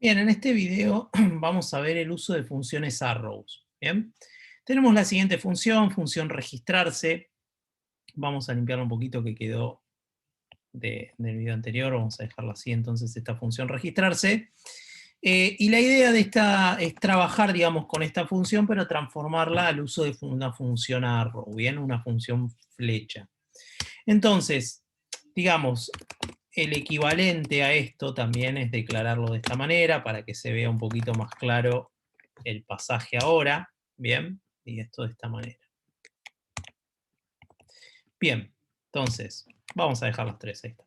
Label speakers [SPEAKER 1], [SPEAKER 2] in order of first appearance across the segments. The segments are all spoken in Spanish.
[SPEAKER 1] Bien, en este video vamos a ver el uso de funciones arrows. Bien, tenemos la siguiente función registrarse. Vamos a limpiar un poquito que quedó del video anterior, vamos a dejarla así entonces esta función registrarse. Y la idea de esta es trabajar, digamos, con esta función, pero transformarla al uso de una función arrow, bien, una función flecha. Entonces, digamos, el equivalente a esto también es declararlo de esta manera para que se vea un poquito más claro el pasaje ahora. Bien, y esto de esta manera. Bien, entonces, vamos a dejar las tres. Ahí está.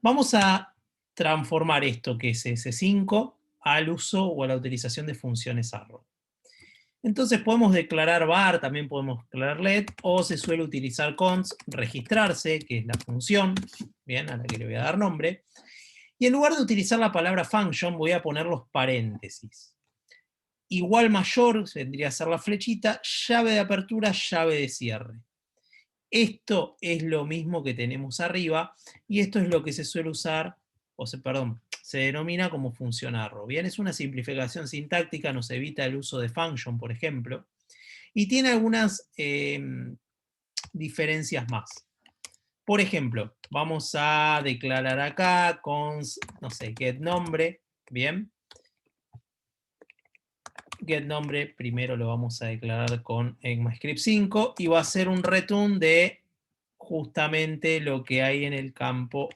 [SPEAKER 1] Vamos a transformar esto que es S5 al uso o a la utilización de funciones arrow. Entonces podemos declarar var, también podemos declarar let, o se suele utilizar const registrarse, que es la función, bien, a la que le voy a dar nombre. Y en lugar de utilizar la palabra function, voy a poner los paréntesis. Igual mayor, vendría a ser la flechita, llave de apertura, llave de cierre. Esto es lo mismo que tenemos arriba, y esto es lo que se suele usar, se denomina como función arrow. Bien, es una simplificación sintáctica, nos evita el uso de function, por ejemplo, y tiene algunas diferencias más. Por ejemplo, vamos a declarar acá const, no sé, getNombre, bien. GetNombre primero lo vamos a declarar con ECMAScript 5 y va a ser un return de justamente lo que hay en el campo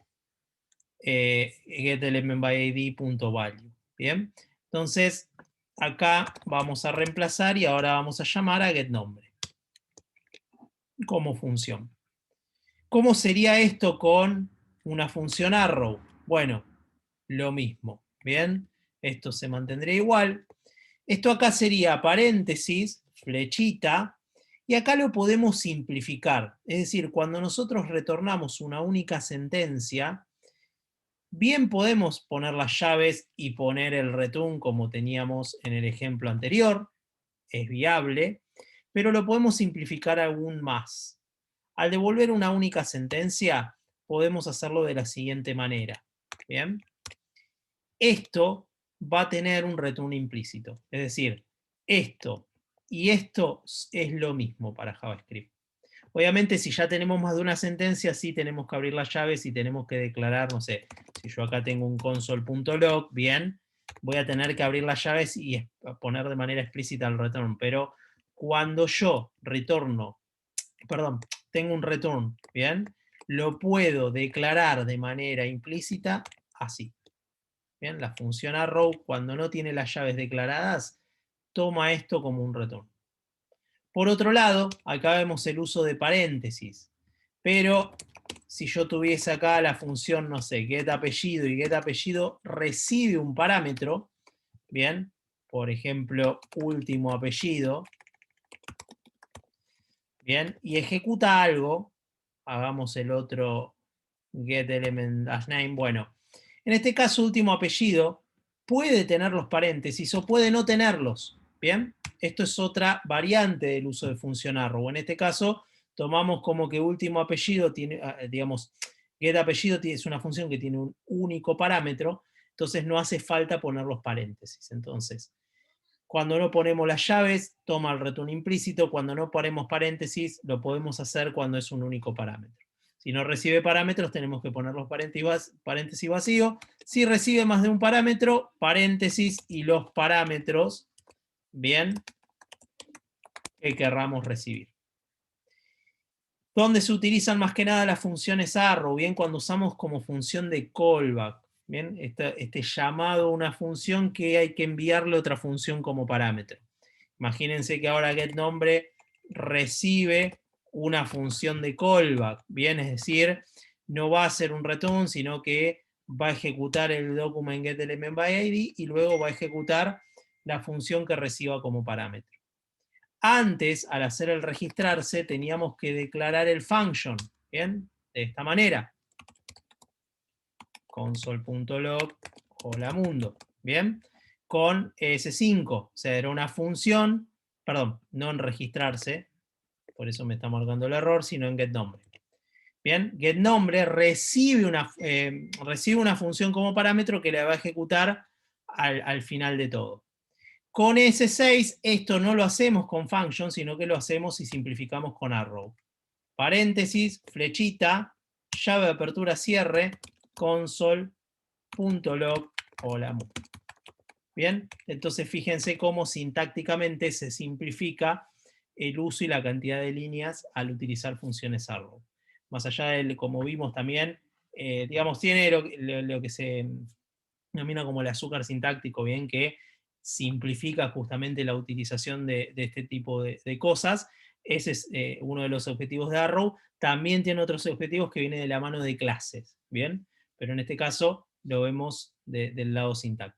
[SPEAKER 1] getElementById.value. Bien, entonces acá vamos a reemplazar y ahora vamos a llamar a getNombre como función. ¿Cómo sería esto con una función arrow? Bueno, lo mismo, ¿bien? Esto se mantendría igual. Esto acá sería paréntesis, flechita, y acá lo podemos simplificar. Es decir, cuando nosotros retornamos una única sentencia, bien podemos poner las llaves y poner el return como teníamos en el ejemplo anterior, es viable, pero lo podemos simplificar aún más. Al devolver una única sentencia, podemos hacerlo de la siguiente manera. ¿Bien? Esto va a tener un return implícito. Es decir, esto y esto es lo mismo para JavaScript. Obviamente, si ya tenemos más de una sentencia, sí tenemos que abrir las llaves y tenemos que declarar, no sé, si yo acá tengo un console.log, bien, voy a tener que abrir las llaves y poner de manera explícita el return. Pero cuando yo tengo un return, bien, lo puedo declarar de manera implícita así. Bien, la función arrow, cuando no tiene las llaves declaradas, toma esto como un return. Por otro lado, acá vemos el uso de paréntesis. Pero si yo tuviese acá la función, no sé, getApellido y getApellido recibe un parámetro, bien, por ejemplo, último apellido, bien, y ejecuta algo, hagamos el otro getElementName, bueno, en este caso último apellido puede tener los paréntesis o puede no tenerlos, ¿bien? Esto es otra variante del uso de función arrow. En este caso tomamos como que último apellido tiene, digamos, getApellido es una función que tiene un único parámetro, entonces no hace falta poner los paréntesis. Entonces, cuando no ponemos las llaves, toma el return implícito. Cuando no ponemos paréntesis, lo podemos hacer cuando es un único parámetro. Si no recibe parámetros, tenemos que poner los paréntesis vacíos. Si recibe más de un parámetro, paréntesis y los parámetros, bien, que querramos recibir. ¿Dónde se utilizan más que nada las funciones arrow? Bien, cuando usamos como función de callback. Bien, este llamado a una función que hay que enviarle otra función como parámetro. Imagínense que ahora getNombre recibe una función de callback, bien, es decir, no va a hacer un return, sino que va a ejecutar el document getElementById y luego va a ejecutar la función que reciba como parámetro. Antes, al hacer el registrarse, teníamos que declarar el function, bien, de esta manera. Console.log, hola mundo, bien, con S5, o sea, era una función, perdón, no en registrarse, por eso me está marcando el error, sino en getNombre. Bien, getNombre recibe una función como parámetro que le va a ejecutar al final de todo. Con S6 esto no lo hacemos con function, sino que lo hacemos y simplificamos con arrow. Paréntesis, flechita, llave de apertura cierre, console.log, hola. Bien, entonces fíjense cómo sintácticamente se simplifica el uso y la cantidad de líneas al utilizar funciones arrow. Más allá de, como vimos también, digamos, tiene lo que se denomina como el azúcar sintáctico, bien, que simplifica justamente la utilización de este tipo de cosas. Ese es uno de los objetivos de arrow. También tiene otros objetivos que vienen de la mano de clases, bien, pero en este caso lo vemos del lado sintáctico.